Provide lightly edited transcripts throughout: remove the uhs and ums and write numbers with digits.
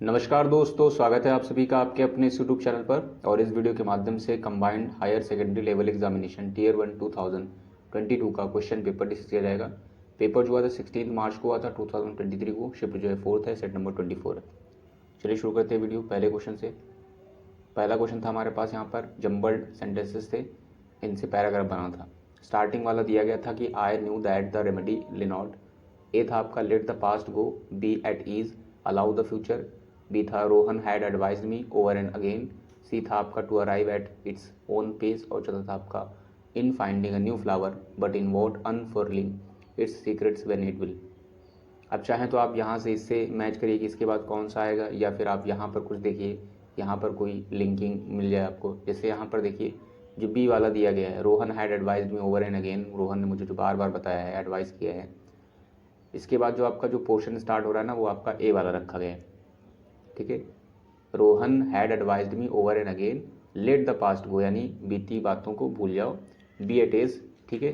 नमस्कार दोस्तों, स्वागत है आप सभी का आपके अपने इस यूट्यूब चैनल पर। और इस वीडियो के माध्यम से combined higher secondary level examination tier 1 2022 का क्वेश्चन पेपर डिस्कस किया जाएगा। पेपर जो हुआ था 16 मार्च को हुआ था 2023 को। शिफ्ट जो है 4th है, सेट नंबर 24 है। चलिए शुरू करते हैं वीडियो पहले क्वेश्चन से। पहला क्वेश्चन था हमारे पास, यहाँ पर जम्बल्ड सेंटेंसेस थे, इनसे पैराग्राफ बना था। स्टार्टिंग वाला दिया गया था कि I knew that the remedy lay not. A था आपका let the past go, B at ease, allow the future. B था Rohan had advised me over and again. C था आपका to arrive at its own pace. और चौथा था आपका in finding a new flower but in what unfurling its secrets when it will. अब चाहें तो आप यहाँ से इससे मैच करिए कि इसके बाद कौन सा आएगा, या फिर आप यहाँ पर कुछ देखिए, यहाँ पर कोई लिंकिंग मिल जाए आपको। जैसे यहाँ पर देखिए जो बी वाला दिया गया है, Rohan had advised me over and again, Rohan ने मुझे जो बार बार बताया है, एडवाइस किया है। इसके बाद जो आपका जो पोर्शन स्टार्ट हो रहा है ना, वो आपका ए वाला रखा गया है। ठीक है, Rohan had advised me over and again, let the past go, यानी बीती बातों को भूल जाओ, बी एट इज, ठीक है,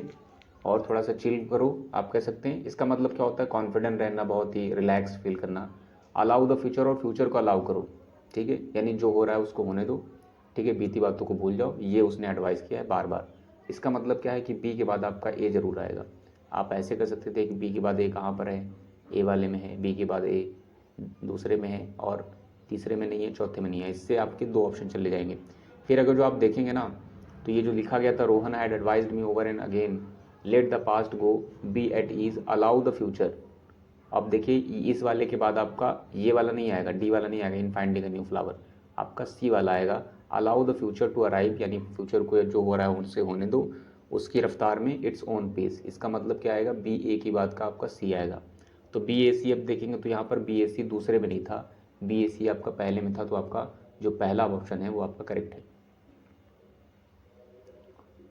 और थोड़ा सा चिल करो आप कह सकते हैं। इसका मतलब क्या होता है, कॉन्फिडेंट रहना, बहुत ही रिलैक्स फील करना। अलाउ द फ्यूचर, और फ्यूचर को अलाउ करो, ठीक है, यानी जो हो रहा है उसको होने दो, ठीक है, बीती बातों को भूल जाओ, ये उसने एडवाइस किया है बार बार। इसका मतलब क्या है कि बी के बाद आपका ए जरूर आएगा। आप ऐसे कर सकते थे कि बी के बाद ए कहाँ पर है, ए वाले में है, बी के बाद ए दूसरे में है, और तीसरे में नहीं है, चौथे में नहीं है। इससे आपके दो ऑप्शन चले जाएंगे। फिर अगर जो आप देखेंगे ना, तो ये जो लिखा गया था Rohan had advised me over and again, let the past go, B at ease, allow the future. अब देखिए इस वाले के बाद आपका ये वाला नहीं आएगा, डी वाला नहीं आएगा, in finding a new flower, आपका सी वाला आएगा, allow the future to arrive, यानी फ्यूचर को जो हो रहा है उनसे होने दो उसकी रफ्तार में, इट्स ओन पेस। इसका मतलब क्या आएगा, बी ए की बात का आपका सी आएगा। तो बी ए सी अब देखेंगे तो यहाँ पर बी ए सी दूसरे में नहीं था, बी ए सी आपका पहले में था, तो आपका जो पहला ऑप्शन है वो आपका करेक्ट है।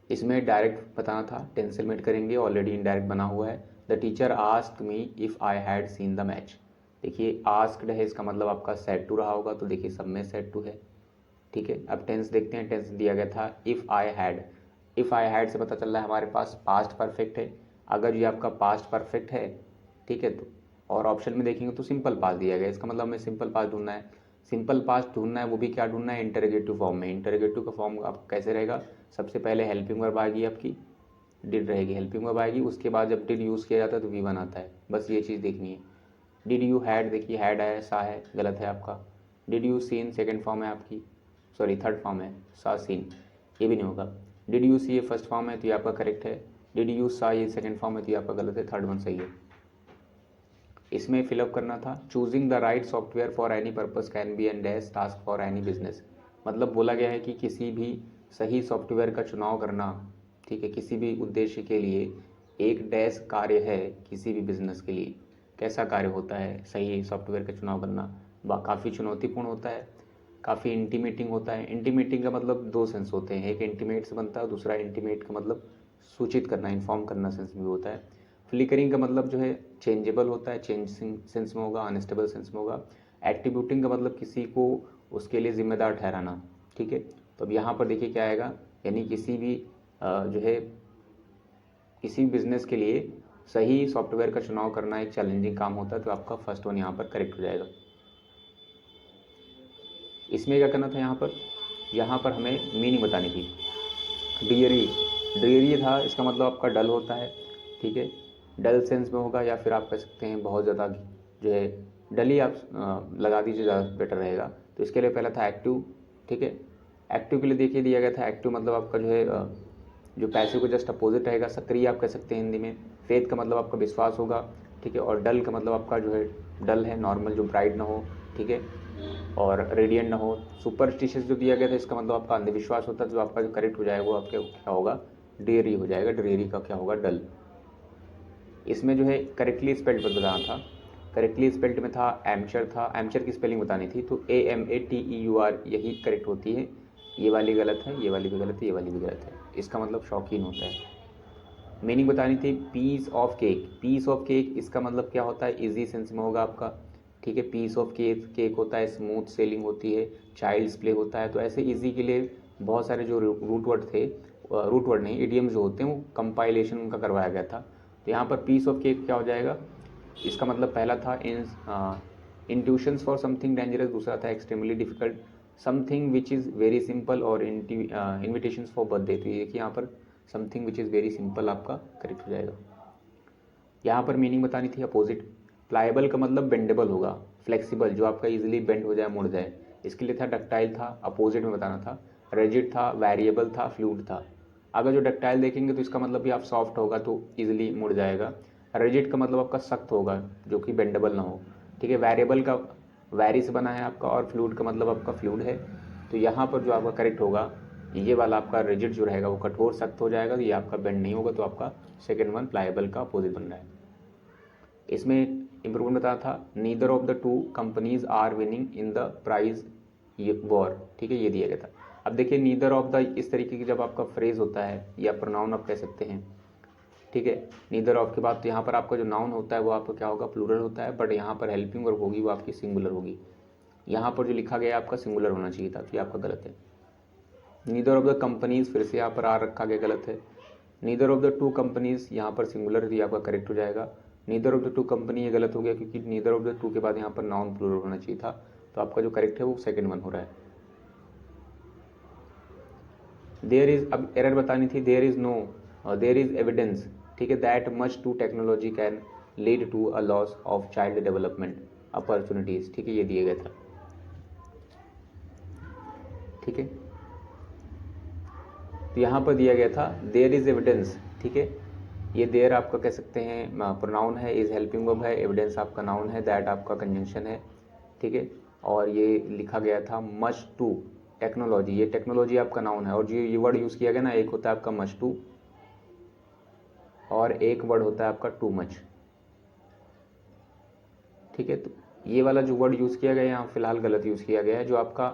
इसमें डायरेक्ट बताना था, टेंसिल करेंगे, ऑलरेडी इनडायरेक्ट बना हुआ है। The teacher asked me if I had seen the match. देखिए आस्क्ड है, इसका मतलब आपका सेड टू रहा होगा, तो देखिए सब में सेड टू है। ठीक है, अब टेंस देखते हैं। टेंस दिया गया था if I had. If I had से पता चल रहा है हमारे पास पास्ट परफेक्ट है। अगर ये आपका पास्ट परफेक्ट है, ठीक है, तो और ऑप्शन में देखेंगे तो सिंपल पास्ट दिया गया, इसका मतलब हमें सिंपल पास्ट ढूंढना है। सिंपल पास्ट ढूंढना है, वो भी क्या ढूंढना है, इंटरोगेटिव फॉर्म में। इंटरोगेटिव का फॉर्म आपका कैसे रहेगा, सबसे पहले हेल्पिंग वर्ब आएगी आपकी, डिड रहेगी, हेल्पिंग वर्ब आएगी, उसके बाद जब डिड यूज़ किया जाता है तो वी वन आता है। बस ये चीज़ देखनी है। डिड यू हैड, देखिए हैड है, सा है, गलत है आपका। Did you seen second form है आपकी, सॉरी थर्ड फॉर्म है, सा सीन, ये भी नहीं होगा। डिड यू सी ये फर्स्ट फॉर्म है, तो ये आपका करेक्ट है। डिड यू सा ये सेकेंड फॉर्म है, तो ये आपका गलत है, थर्ड वन सही है। इसमें फिलअप करना था, choosing the right software for any purpose can be an dash task for any business. मतलब बोला गया है कि किसी भी सही सॉफ्टवेयर का चुनाव करना, ठीक है, किसी भी उद्देश्य के लिए एक डैश कार्य है किसी भी बिजनेस के लिए। कैसा कार्य होता है सही सॉफ्टवेयर का चुनाव करना, काफ़ी चुनौतीपूर्ण होता है, काफ़ी इंटीमेटिंग होता है। इंटीमेटिंग का मतलब दो सेंस होते हैं, एक इंटीमेट से बनता है, दूसरा इंटीमेट का मतलब सूचित करना, इन्फॉर्म करना सेंस में होता है। फ्लिकरिंग का मतलब जो है चेंजेबल होता है, चेंजिंग सेंस में होगा, अनस्टेबल सेंस में होगा। एट्रीब्यूटिंग का मतलब किसी को उसके लिए जिम्मेदार ठहराना, ठीक है। तो अब यहाँ पर देखिए क्या आएगा, यानी किसी भी जो है किसी भी बिजनेस के लिए सही सॉफ्टवेयर का चुनाव करना एक चैलेंजिंग काम होता है, तो आपका फर्स्ट वन यहाँ पर करेक्ट हो जाएगा। इसमें क्या करना था, यहाँ पर हमें मीनिंग बतानी थी। डियरी, डियरी था, इसका मतलब आपका डल होता है, ठीक है, डल सेंस में होगा, या फिर आप कह सकते हैं बहुत ज़्यादा जो है डल ही आप लगा दीजिए, ज़्यादा बेटर रहेगा। तो इसके लिए पहला था एक्टिव, ठीक है। एक्टिव के लिए देखिए दिया गया था, एक्टिव मतलब आपका जो है जो पैसिव को जस्ट अपोजिट रहेगा, सक्रिय आप कह सकते हैं हिंदी में। फेथ का मतलब आपका विश्वास होगा, ठीक है, और डल का मतलब आपका जो है डल है, नॉर्मल, जो ब्राइट ना हो, ठीक है, और रेडियंट ना हो। सुपरस्टिशियस जो दिया गया था, इसका मतलब आपका अंधविश्वास होता है, जो आपका जो करेक्ट हो जाएगा वो आपके क्या होगा, ड्रेरी हो जाएगा, ड्रेरी का क्या होगा, डल। इसमें जो है करेक्टली स्पेल्ड बताना था, करेक्टली स्पेल्ड में था एमचर था, एमचर की स्पेलिंग बतानी थी, तो AMATEUR यही करेक्ट होती है। ये वाली गलत है, ये वाली भी गलत है, ये वाली भी गलत है, इसका मतलब शौकीन होता है। मीनिंग बतानी थी, piece of cake, piece of cake इसका मतलब क्या होता है, इजी सेंस में होगा आपका, ठीक है। पीस ऑफ केक, केक होता है, स्मूथ सेलिंग होती है, चाइल्ड्स प्ले होता है। तो ऐसे इजी के लिए बहुत सारे जो रूट वर्ड थे, रूट वर्ड नहीं, इडियम जो होते हैं, वो कंपाइलेशन उनका करवाया गया था। तो यहाँ पर पीस ऑफ केक क्या हो जाएगा, इसका मतलब पहला था इंट्यूशंस फॉर समथिंग डेंजरस, दूसरा था extremely difficult, something which is very simple और इन्विटेशंस फॉर बर्थडे। तो ये देखिए यहाँ पर something which is very simple आपका करेक्ट हो जाएगा। यहाँ पर मीनिंग बतानी थी अपोजिट। प्लायबल का मतलब बेंडेबल होगा, फ्लेक्सिबल जो आपका इजीली बेंड हो जाए, मुड़ जाए, इसके लिए था डक्टाइल था, अपोजिट में बताना था। रिजिड था, वेरिएबल था, फ्लूइड था। अगर जो डक्टाइल देखेंगे तो इसका मतलब भी आप सॉफ्ट होगा तो इजीली मुड़ जाएगा। रिजिड का मतलब आपका सख्त होगा जो कि बेंडेबल ना हो, ठीक है। वेरिएबल का वेरी से बना है आपका, और फ्लूइड का मतलब आपका फ्लूइड है। तो यहाँ पर जो आपका करेक्ट होगा ये वाला आपका रिजिड जो रहेगा वो कठोर सख्त हो जाएगा, तो ये आपका बेंड नहीं होगा, तो आपका सेकेंड वन प्लायबल का अपोजिट बन रहा है। इसमें इंप्रूवमेंट बताया था, neither of the two companies are winning in the prize war, ठीक है, ये दिया गया था। अब देखिए नीदर ऑफ द इस तरीके की जब आपका फ्रेज होता है या प्रोनाउन आप कह सकते हैं, ठीक है। नीदर ऑफ के बाद तो यहाँ पर आपका जो नाउन होता है वो आपका क्या होगा, प्लूरल होता है, बट यहाँ पर हेल्पिंग वर्ब होगी वो आपकी सिंगुलर होगी। यहाँ पर जो लिखा गया आपका सिंगुलर होना चाहिए था, तो ये आपका गलत है। नीदर ऑफ द कंपनीज फिर से यहाँ पर आर रखा गया, गलत है। Neither of the two companies यहाँ पर सिंगुलर थी, आपका करेक्ट हो जाएगा। Neither of the to company ये गलत हो गया क्योंकि नीदर ऑफ द टू के बाद यहाँ पर नाउन प्लूरल होना चाहिए था, तो आपका जो करेक्ट है वो सेकंड वन हो रहा है। देयर इज, अब एरर बतानी थी, देयर इज एविडेंस, ठीक है, that much to technology can lead to a loss of child development opportunities, ठीक है, ये दिया गया था, ठीक है। तो यहाँ पर दिया गया था देयर इज एविडेंस, ठीक है, ये देयर आपका कह सकते हैं प्रोनाउन है, इज हेल्पिंग वर्ब है, एविडेंस आपका नाउन है, दैट आपका कंजंक्शन है, ठीक है। और ये लिखा गया था मच टू टेक्नोलॉजी, ये टेक्नोलॉजी आपका नाउन है, और जो ये वर्ड यूज़ किया गया ना, एक होता है आपका मच टू और एक वर्ड होता है आपका टू मच, ठीक है। तो ये वाला जो वर्ड यूज़ किया गया यहाँ फिलहाल गलत यूज़ किया गया है। जो आपका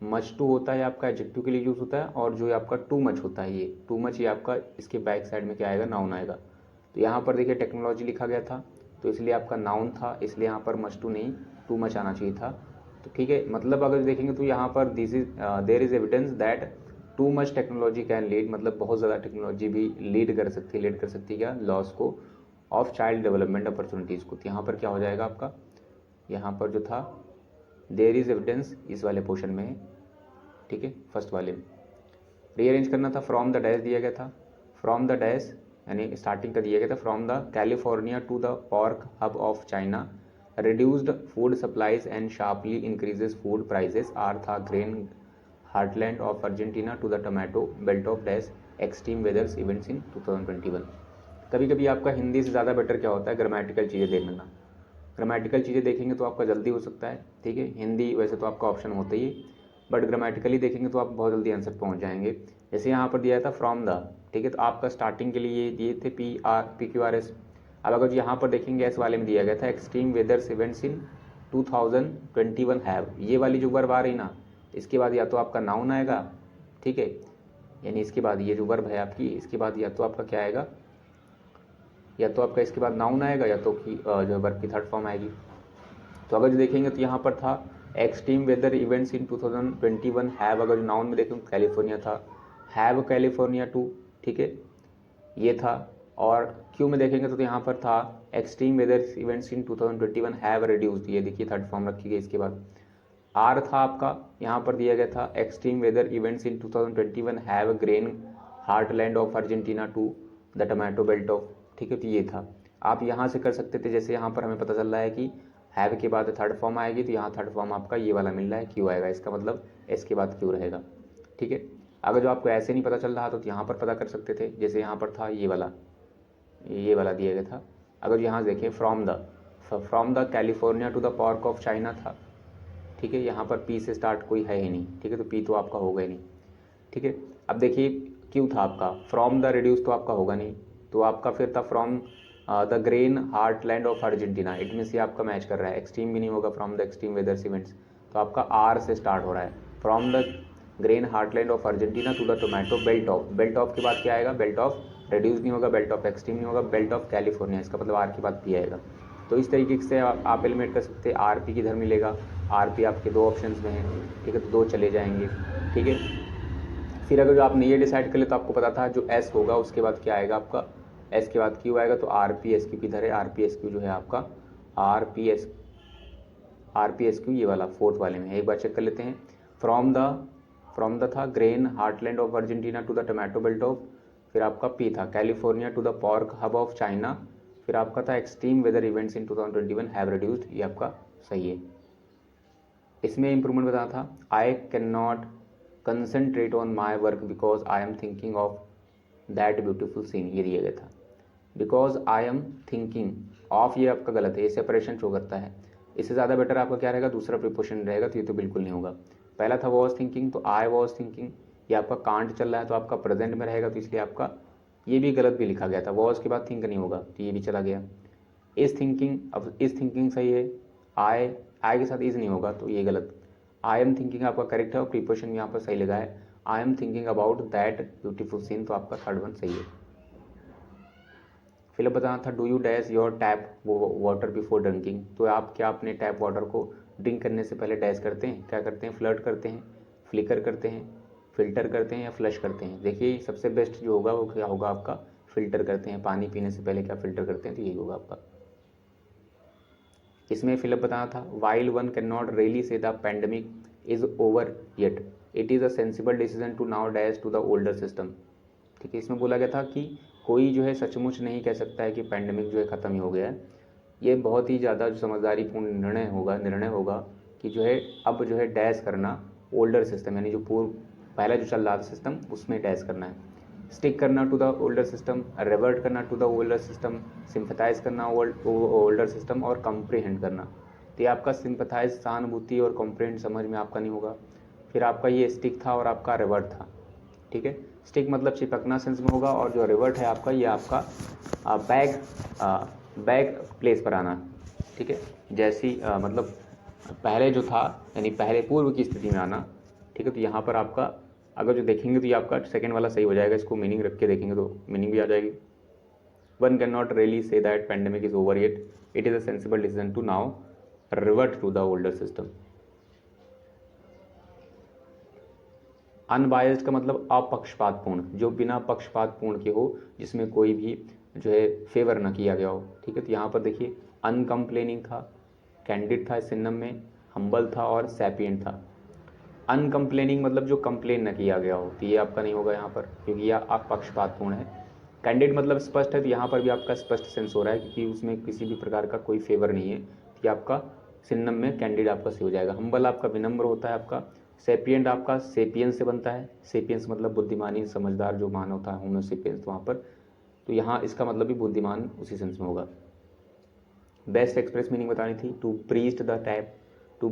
मच टू होता है आपका एडजेक्टिव के लिए यूज़ होता है, और जो आपका टू मच होता है, ये टू मच ये आपका इसके बैक साइड में क्या आएगा, नाउन आएगा। तो यहाँ पर देखिए टेक्नोलॉजी लिखा गया था तो इसलिए आपका नाउन था, इसलिए यहाँ पर मच टू नहीं टू मच आना चाहिए था, तो ठीक है। मतलब अगर देखेंगे तो यहाँ पर there is evidence that too much technology can lead, मतलब बहुत ज़्यादा टेक्नोलॉजी भी लीड कर सकती है क्या, लॉस को, ऑफ चाइल्ड डेवलपमेंट अपॉर्चुनिटीज़ को। तो यहाँ पर क्या हो जाएगा आपका, यहाँ पर जो था देयर इज एविडेंस इस वाले पोर्शन में है, ठीक है, फर्स्ट वाले में। रीअरेंज करना था, फ्रॉम द डैश दिया गया था, फ्रॉम द डैश यानी स्टार्टिंग का दिया गया था, from the California to the pork hub of China, reduced food supplies and sharply increases food prices are the grain heartland of Argentina to the tomato belt of dash extreme weather events in 2021। कभी कभी आपका हिंदी से ज़्यादा better क्या होता है, grammatical चीज़ें देखना। ग्रामेटिकल चीज़ें देखेंगे तो आपका जल्दी हो सकता है, ठीक है। हिंदी वैसे तो आपका ऑप्शन होता ही है, बट ग्रामेटिकली देखेंगे तो आप बहुत जल्दी आंसर पहुंच जाएंगे। जैसे यहाँ पर दिया था फ्रॉम द, ठीक है, तो आपका स्टार्टिंग के लिए ये दिए थे PQRS। अब अगर यहाँ पर देखेंगे एस वाले में दिया गया था एक्सट्रीम वेदर्स इवेंट्स इन 2021 हैव, ये वाली जो वर्ब आ रही ना, इसके बाद या तो आपका नाउन आएगा, ठीक है, यानी इसके बाद ये जो वर्ब है आपकी, इसके बाद या तो आपका क्या आएगा, या तो आपका इसके बाद नाउन आएगा, या तो कि जो वर्ब की थर्ड फॉर्म आएगी। तो अगर जो देखेंगे तो यहाँ पर था extreme weather events in 2021 have, अगर जो नाउन में देखेंगे कैलिफोर्निया था, हैव कैलिफोर्निया टू, ठीक है, ये था। और क्यू में देखेंगे तो यहाँ पर था extreme weather events in 2021 have reduced, ये देखिए थर्ड फॉर्म रखी गई। इसके बाद आर था आपका, यहाँ पर दिया गया था extreme weather events in 2021 have grain heartland of Argentina to the tomato belt of, ठीक है, तो ये था। आप यहाँ से कर सकते थे, जैसे यहाँ पर हमें पता चल रहा है कि हैव के बाद थर्ड फॉर्म आएगी, तो यहाँ थर्ड फॉर्म आपका ये वाला मिल रहा है, क्यू आएगा, इसका मतलब एस के बाद क्यू रहेगा, ठीक है। अगर जो आपको ऐसे नहीं पता चल रहा तो यहाँ पर पता कर सकते थे, जैसे यहाँ पर था ये वाला दिया गया था। अगर यहाँ देखें from the California to the pork of China था, ठीक है, यहाँ पर पी से स्टार्ट कोई है ही नहीं, ठीक है, तो पी तो आपका होगा ही नहीं, ठीक है। अब देखिए क्यों था आपका, फ्रॉम द रिड्यूस तो आपका होगा नहीं, तो आपका फिर था from the grain heartland of Argentina, it means ये आपका मैच कर रहा है, एक्सट्रीम भी नहीं होगा, from the extreme weather events, तो आपका आर से स्टार्ट हो रहा है, from the grain heartland of Argentina to the tomato belt of के बाद क्या आएगा, बेल्ट ऑफ रिड्यूस नहीं होगा, बेल्ट ऑफ एक्सट्रीम नहीं होगा, बेल्ट ऑफ कैलिफोर्निया, इसका मतलब आर के बाद पी आएगा। तो इस तरीके से आप एलिमिनेट कर सकते हैं। आर पी किधर मिलेगा, आर पी आपके दो ऑप्शंस में है, ठीक है, तो दो चले जाएंगे, ठीक है। फिर अगर जो आपने ये डिसाइड कर ले तो आपको पता था जो एस होगा उसके बाद क्या आएगा आपका, एस के बाद क्यू आएगा, तो आर पी एस क्यू किधर है, आर पी एस क्यू जो है आपका आर पी RPSQ ये वाला फोर्थ वाले में, एक बार चेक कर लेते हैं। फ्रॉम द था grain heartland of Argentina to the tomato belt of, फिर आपका पी था California to the pork hub of China, फिर आपका था extreme weather events in 2021 have reduced, ये आपका सही है। इसमें इंप्रूवमेंट बताना था I can not concentrate on my work because I am thinking of that beautiful scene, ये दिया गया था। Because I am thinking of, ये आपका गलत है, ये सेपरेशन शो करता है। इससे ज़्यादा बेटर आपका क्या रहेगा, दूसरा प्रीपोजिशन रहेगा, तो ये तो बिल्कुल नहीं होगा। पहला था वॉज थिंकिंग, तो आई वॉज थिंकिंग, ये आपका कांट चल रहा है तो आपका प्रेजेंट में रहेगा, तो इसलिए आपका ये भी गलत भी लिखा गया था, वॉज के बाद थिंक नहीं होगा, तो ये भी चला गया। इज थिंकिंग, अब इज थिंकिंग सही है, आई के साथ इज नहीं होगा, तो ये गलत। आई एम थिंकिंग आपका करेक्ट है और प्रीपोजिशन यहाँ पर सही लगा है, I am thinking about that beautiful scene, तो आपका थर्ड वन सही है। फिर बताना था do you dash your tap water before drinking, तो आप क्या अपने टैप वाटर को ड्रिंक करने से पहले डैश करते हैं, क्या करते हैं, फ्लर्ट करते हैं, फ्लिकर करते हैं, फिल्टर करते हैं या फ्लश करते हैं। देखिए सबसे बेस्ट जो होगा वो क्या होगा आपका, फिल्टर करते हैं, पानी पीने से पहले क्या फिल्टर करते हैं, तो यही होगा आपका। इसमें फिलअप बताना था while one can not really say the pandemic is over yet it is a sensible decision to now dash to the older system. ठीक है, इसमें बोला गया था कि कोई जो है सचमुच नहीं कह सकता है कि पैंडमिक जो है ख़त्म ही हो गया है। ये बहुत ही ज़्यादा जो समझदारीपूर्ण निर्णय होगा कि जो है अब जो है डैश करना ओल्डर सिस्टम, यानी जो पहला जो चल रहा था सिस्टम उसमें डैश करना है। स्टिक करना to the older system, revert करना to the older system, sympathize करना ओल्डर सिस्टम और कॉम्प्रीहेंड करना। तो ये आपका सिंपथाइज सहानुभूति और कॉम्प्रीहेंड समझ में आपका नहीं होगा। फिर आपका ये स्टिक था और आपका रिवर्ट था। ठीक है, स्टिक मतलब चिपकना सेंस में होगा और जो रिवर्ट है आपका ये आपका बैक प्लेस पर आना। ठीक है, जैसी मतलब पहले जो था यानी पहले पूर्व की स्थिति में आना। ठीक है, तो यहाँ पर आपका अगर जो देखेंगे तो ये आपका सेकंड वाला सही हो जाएगा, इसको मीनिंग रख के देखेंगे तो मीनिंग भी आ जाएगी। One can not really say that pandemic is over yet it is a sensible decision to now revert to the older system. Unbiased का मतलब अपक्षपातपूर्ण, जो बिना पक्षपातपूर्ण के हो, जिसमें कोई भी जो है फेवर ना किया गया हो। ठीक है, तो यहाँ पर देखिए अनकम्प्लेनिंग था, कैंडिड था सिनम में, हम्बल था और सैपिएंट था। अनकम्प्लेनिंग मतलब जो कंप्लेन न किया गया हो, तो ये आपका नहीं होगा यहाँ पर क्योंकि यह अपक्षपातपूर्ण है। कैंडिड मतलब स्पष्ट है, तो यहाँ पर भी आपका स्पष्ट सेंस हो रहा है क्योंकि उसमें किसी भी प्रकार का कोई फेवर नहीं है, तो ये आपका सिनम में कैंडिड आपका सही हो जाएगा। हम्बल आपका विनम्र होता है आपका। सेपिएंट आपका सेपियंस से बनता है, सेपियंस मतलब बुद्धिमानी समझदार जो मान होता है होमो सेपियंस, तो वहाँ पर तो यहाँ इसका मतलब भी बुद्धिमान उसी सेंस में होगा। बेस्ट एक्सप्रेस मीनिंग बतानी थी to breach the tap, to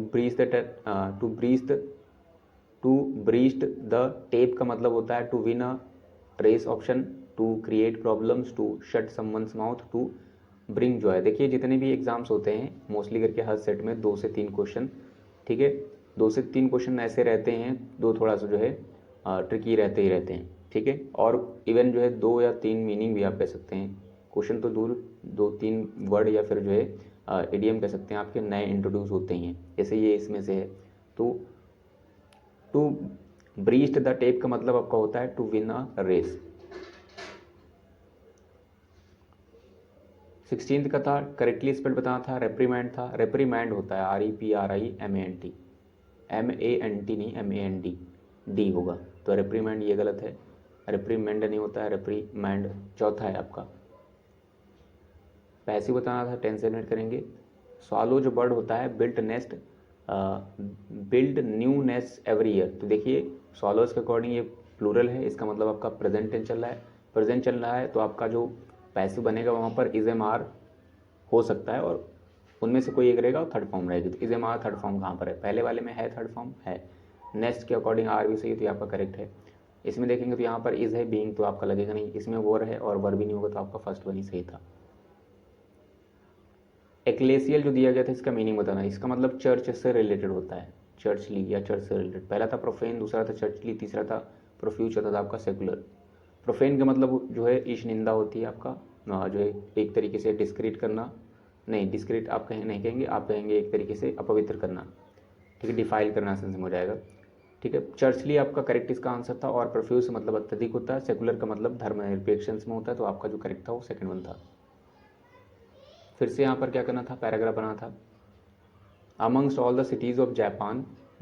breach the tape का मतलब होता है to win a race option, to create problems, to shut someone's mouth, to bring joy. देखिए जितने भी एग्जाम्स होते हैं मोस्टली करके हर सेट में 2 से 3 क्वेश्चन, ठीक है, 2 से 3 क्वेश्चन ऐसे रहते हैं, 2 थोड़ा सा जो है ट्रिकी रहते ही रहते हैं। ठीक है, और इवन जो है 2 या 3 मीनिंग भी आप कह सकते हैं, क्वेश्चन तो दूर 2-3 वर्ड या फिर जो है इडियम कह सकते हैं आपके नए इंट्रोड्यूस होते ही हैं, जैसे ये इसमें से है। तो टू ब्रीच द टेप का मतलब आपका होता है to win a race. 16th का था करेक्टली स्पेल्ड बताना था, रेप्रीमैंड था, रेप्रीमैंड होता है REPRIMAND, MANT नहीं MAND, डी होगा, तो रेप्रीमैंड ये गलत है, रेप्रीमेंड नहीं होता है, रेप्रीमैंड चौथा है आपका। पैसिव बताना था 10 से एलिमिनेट करेंगे। स्वालो जो बर्ड होता है build new nest every year, तो देखिए स्वालोज के अकॉर्डिंग ये प्लूरल है, इसका मतलब आपका प्रेजेंट टेंस चल रहा है, तो आपका जो पैसिव बनेगा वहाँ पर इज एम आर हो सकता है और उनमें से कोई एक रहेगा और थर्ड फॉर्म रहेगी। तो is am are third form कहाँ पर है, पहले वाले में है थर्ड फॉर्म है, नेक्स्ट के अकॉर्डिंग आर भी सही है, तो आपका करेक्ट है। इसमें देखेंगे तो यहाँ पर इज है, बीइंग तो आपका लगेगा नहीं, इसमें वर है और वर भी नहीं होगा, तो आपका फर्स्ट वन ही सही था। एक्लेसियल जो दिया गया था इसका मीनिंग बताना, इसका मतलब चर्च से रिलेटेड होता है, चर्चली या चर्च से रिलेटेड। पहला था प्रोफेन, दूसरा था चर्चली, तीसरा था प्रोफ्यूज, चौथा था आपका सेकुलर। प्रोफेन का मतलब जो है ईश निंदा होती है आपका, जो है एक तरीके से डिस्क्रीट करना, नहीं डिस्क्रीट आप नहीं कहेंगे, आप कहेंगे एक तरीके से अपवित्र करना, ठीक है, डिफाइल करना सेंस में हो जाएगा। ठीक है, चर्चली आपका करेक्ट इसका आंसर था और प्रोफ्यूज मतलब अत्यधिक होता है, सेकुलर का मतलब धर्मनिरपेक्ष में होता है, तो आपका जो करेक्ट था वो सेकंड वन था। फिर से यहाँ पर क्या करना था, पैराग्राफ बनाना था। amongst all the cities of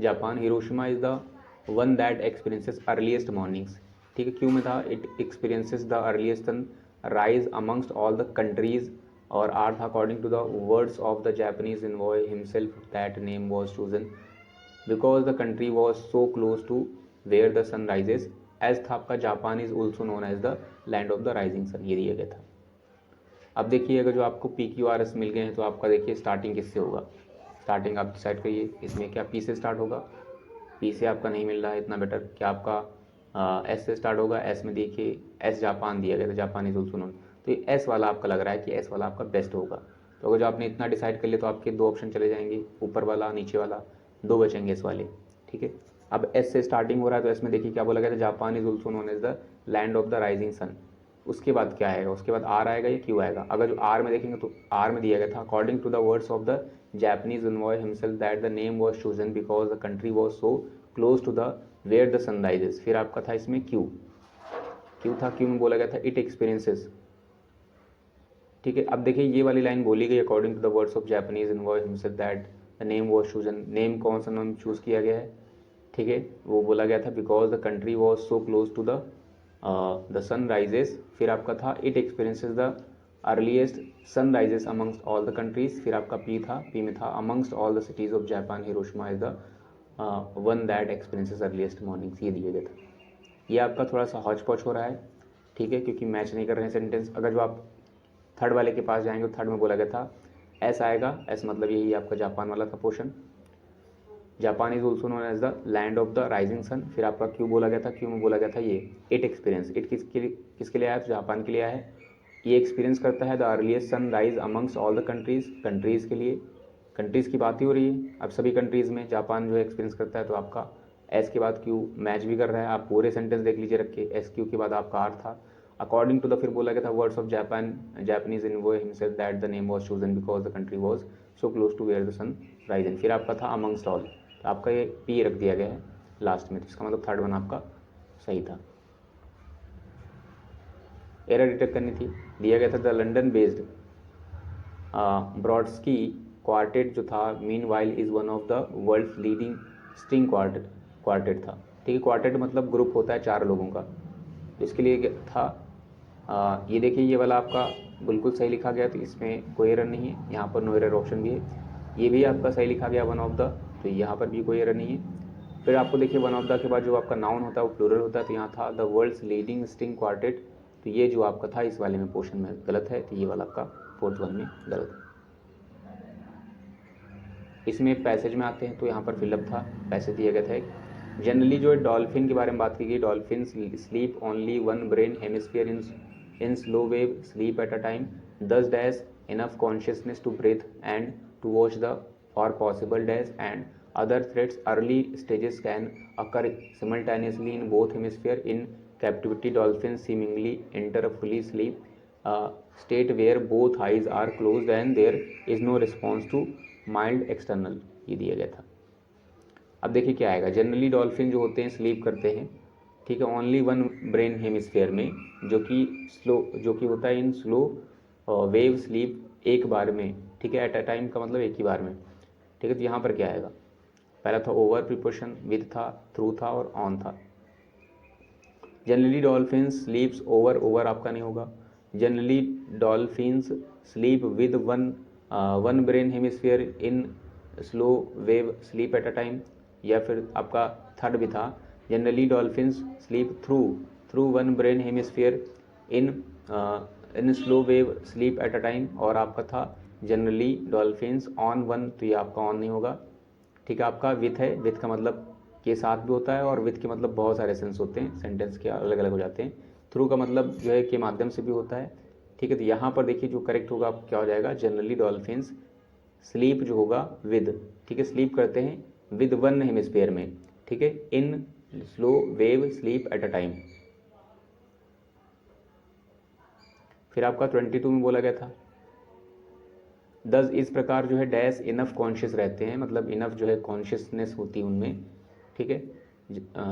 Japan Hiroshima is the one that experiences earliest mornings, ठीक है, क्यों में था, it experiences the earliest sun rise amongst all the countries, और आर था according to the words of the Japanese envoy himself that name was chosen because the country was so close to where the sun rises, as था आपका Japan is also known as the land of the rising sun, ये दिया गया था। अब देखिए अगर जो आपको पी क्यू आर एस मिल गए हैं तो आपका देखिए स्टार्टिंग किससे होगा, स्टार्टिंग आप डिसाइड करिए, इसमें क्या पी से स्टार्ट होगा, पी से आपका नहीं मिल रहा है इतना बेटर, क्या आपका एस से स्टार्ट होगा, एस में देखिए एस जापान दिया गया था, जापान इज ऑल्सो नोन, तो ये एस वाला आपका लग रहा है कि एस वाला आपका बेस्ट होगा। तो अगर जो आपने इतना डिसाइड कर लिया तो आपके दो ऑप्शन चले जाएंगे, ऊपर वाला नीचे वाला, दो बचेंगे इस वाले, ठीक है। अब एस से स्टार्टिंग हो रहा है तो एस में देखिए क्या बोला गया था, Japan is also known as the land of the rising sun. उसके बाद क्या आएगा, उसके बाद आर आएगा या क्यू आएगा, अगर जो आर में देखेंगे तो आर में दिया गया था according to the words of the Japanese envoy himself that the name was chosen because the country was so close to the where the sun rises, फिर आपका था इसमें क्यू था, क्यू में बोला गया था इट एक्सपीरियंसेस, ठीक है। अब देखिए ये वाली लाइन बोली गई according to the words of Japanese envoy himself that the name was chosen, name कौन सा नाम चूज किया गया है, ठीक है, वो बोला गया था because the country was so close to the sun rises, फिर आपका था it experiences the earliest sun rises amongst all the countries, फिर आपका पी था, पी में था amongst all the cities of Japan Hiroshima is the one that experiences earliest mornings, ये दिया गया था। ये आपका थोड़ा सा हौच पौच हो रहा है, ठीक है, क्योंकि मैच नहीं कर रहे हैं सेंटेंस। अगर जो आप थर्ड वाले के पास जाएंगे तो थर्ड में बोला गया था एस आएगा, एस मतलब यही आपका जापान वाला था portion, Japan is also known as the land of the rising sun, फिर आपका क्यू बोला गया था, क्यू में बोला गया था ये इट एक्सपीरियंस, इट किसके लिए आया, तो जापान के लिए आया है, ये एक्सपीरियंस करता है the earliest sun rise amongst all the countries के लिए, कंट्रीज़ की बात ही हो रही है, अब सभी कंट्रीज़ में जापान जो है एक्सपीरियंस करता है, तो आपका एस के बाद क्यू मैच भी कर रहा है, आप पूरे सेंटेंस देख लीजिए रख के, एस क्यू के बाद आपका आर था अकॉर्डिंग टू द, फिर बोला गया था words of Japanese envoy himself that the name was chosen because the country was so close to where the sun risen, फिर आपका था अमंगस्ट ऑल, तो आपका ये पी रख दिया गया है लास्ट में, तो इसका मतलब थर्ड वन आपका सही था। एरर डिटेक्ट करनी थी, दिया गया था the London based Brodsky quartet जो था mean while is one of the world leading string quartet था, ठीक है, क्वार्टेट मतलब ग्रुप होता है चार लोगों का, इसके लिए था ये देखिए ये वाला आपका बिल्कुल सही लिखा गया, तो इसमें कोई एरर नहीं है, यहाँ पर नो एरर ऑप्शन भी है, ये भी आपका सही लिखा गया वन ऑफ द, तो यहाँ पर भी कोई एरर नहीं है। फिर आपको देखिए वन ऑफ द के बाद जो आपका नाउन होता है वो प्लूरल होता है, तो यहाँ था the world's leading string quartet, तो ये जो आपका था इस वाले में पोर्शन में गलत है, तो ये वाला आपका फोर्थ वन में गलत है। इसमें पैसेज में आते हैं तो यहाँ पर फिलअप था, पैसेज दिया गया था एक, जनरली जो है डॉल्फिन के बारे में बात की गई, dolphin sleep only one brain hemisphere in slow wave sleep at a time, this dash enough consciousness to breathe and to watch the for possible dash and other threats early stages can occur simultaneously in both hemisphere. In captivity dolphins seemingly enter a fully sleep state where both eyes are closed and there is no response to mild external, ये दिया गया था। अब देखिए क्या आएगा, generally dolphin जो होते हैं स्लीप करते हैं, ठीक है, ओनली वन ब्रेन हेमिस्फीयर में, जो कि होता है इन स्लो वेव स्लीप एक बार में, ठीक है, एट अ टाइम का मतलब एक ही बार में, ठीक है। तो यहाँ पर क्या आएगा, पहला था ओवर प्रिपोर्शन, विद था, थ्रू था और ऑन था। जनरली डॉल्फिन्स स्लीप्स ओवर आपका नहीं होगा, generally dolphins sleep with one brain hemisphere in slow wave sleep at a time, या फिर आपका थर्ड भी था generally dolphins sleep through one brain hemisphere in slow wave sleep at a time, और आपका था जनरली डॉल्फिन्स ऑन वन, तो ये आपका ऑन नहीं होगा, ठीक है। आपका विथ है, विथ का मतलब के साथ भी होता है और विथ के मतलब बहुत सारे सेंस होते हैं, सेंटेंस के अलग अलग हो जाते हैं, थ्रू का मतलब जो है के माध्यम से भी होता है, ठीक है। तो यहाँ पर देखिए जो करेक्ट होगा आप क्या हो जाएगा, जनरली डॉल्फिन्स स्लीप जो होगा विद, ठीक है, स्लीप करते हैं विद वन हेमिस्फीयर में, ठीक है, इन slow wave sleep at a time. फिर आपका 22 में बोला गया था दस इस प्रकार जो है डैश इनफ कॉन्शियस रहते हैं, मतलब इनफ जो है कॉन्शियसनेस होती है उनमें, ठीक है,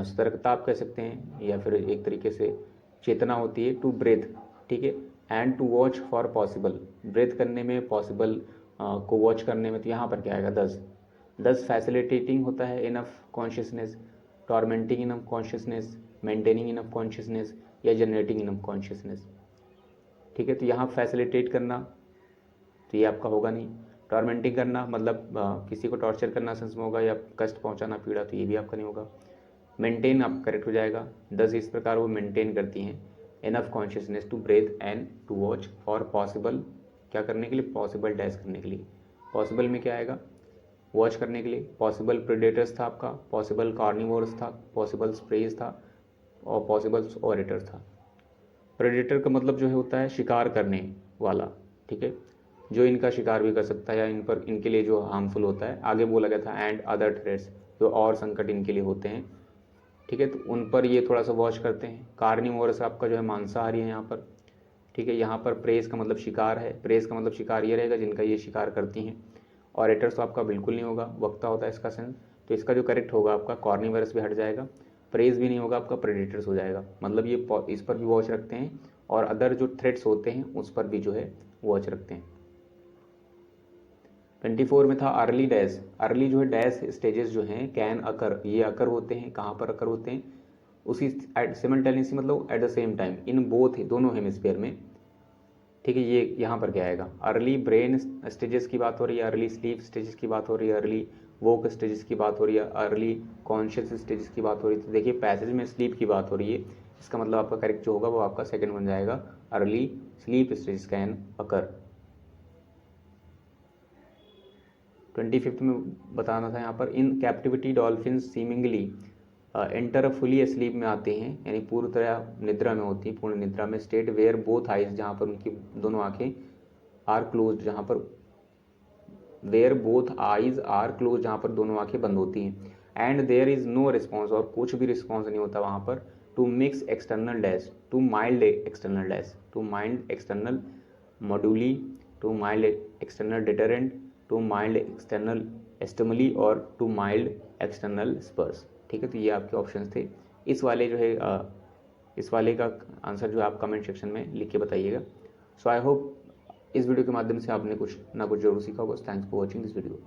सतर्कता आप कह सकते हैं, या फिर एक तरीके से चेतना होती है, टू ब्रेथ, ठीक है, and to watch for possible, breathe करने में, पॉसिबल को वॉच करने में, तो यहाँ पर क्या आएगा 10, 10 फैसिलिटेटिंग होता है enough consciousness, tormenting enough consciousness, maintaining enough consciousness या जनरेटिंग इनफ कॉन्शियसनेस। ठीक है, तो यहाँ फैसिलिटेट करना तो ये आपका होगा नहीं, टॉर्मेंटिंग करना मतलब किसी को टॉर्चर करना सेंस में होगा या कष्ट पहुंचाना पीड़ा, तो ये भी आपका नहीं होगा। मेंटेन आपका करेक्ट हो जाएगा। 10 इस प्रकार वो मेंटेन करती हैं enough consciousness to breathe and to watch for possible, क्या करने के लिए, पॉसिबल डैश करने के लिए। पॉसिबल में क्या आएगा, वॉच करने के लिए। पॉसिबल प्रेडेटर्स था आपका, पॉसिबल कार्निवोर्स था, पॉसिबल स्प्रेज था और पॉसिबल ओरेटर्स था। प्रेडेटर का मतलब जो है होता है शिकार करने वाला, ठीक है, जो इनका शिकार भी कर सकता है या इन पर इनके लिए जो हार्मफुल होता है। आगे बोला गया था एंड अदर थ्रेट्स, जो और संकट इनके लिए होते हैं, ठीक है, तो उन पर ये थोड़ा सा वॉच करते हैं। कार्निवोरस आपका जो है मांसाहारी है यहाँ पर, ठीक है। यहाँ पर प्रेस का मतलब शिकार है, प्रेस का मतलब शिकार ये रहेगा जिनका ये शिकार करती हैं। ऑरेटर्स तो आपका बिल्कुल नहीं होगा, वक्ता होता है इसका सेंस, तो इसका जो करेक्ट होगा आपका कार्निवोरस भी हट जाएगा, प्रेस भी नहीं होगा आपका, प्रेडेटर्स हो जाएगा। मतलब ये इस पर भी वॉच रखते हैं और अदर जो थ्रेट्स होते हैं उस पर भी जो है वॉच रखते हैं। 24 में था अर्ली डैश। अर्ली जो है डैश स्टेजेस जो हैं कैन अकर, ये अकर होते हैं, कहाँ पर अकर होते हैं, उसी सिमल्टेनियसली मतलब at the same time in both, दोनों हेमिस्फीयर में, ठीक है। ये यहाँ पर क्या आएगा, अर्ली ब्रेन स्टेजेस की बात हो रही है, अर्ली स्लीप स्टेजेस की बात हो रही है, अर्ली वोक स्टेजेस की बात हो रही है, अर्ली कॉन्शियस स्टेजेस की बात हो रही है। तो देखिए पैसेज में स्लीप की बात हो रही है, इसका मतलब आपका करेक्ट जो होगा वो आपका सेकंड बन जाएगा, early sleep stages can occur. 25 में बताना था यहाँ पर, इन captivity dolphin seemingly enter fully sleep में आते हैं, यानी पूरी तरह निद्रा में होती है, पूर्ण निद्रा में। स्टेट वेयर बोथ आइज, जहाँ पर उनकी दोनों आंखें आर क्लोज, जहाँ पर where both eyes are close, जहाँ पर दोनों आंखें बंद होती हैं। And there is no response, और कुछ भी रिस्पॉन्स नहीं होता वहाँ पर। To mix external dash, to mild external dash, to mild external moduli, to mild external deterrent, to mild external stimuli और टू माइल्ड एक्सटर्नल स्पर्स, ठीक है। तो ये आपके ऑप्शंस थे। इस वाले जो है इस वाले का आंसर जो है आप कमेंट सेक्शन में लिख के बताइएगा। सो आई होप इस वीडियो के माध्यम से आपने कुछ ना कुछ जरूर सीखा होगा। Thanks for watching this video.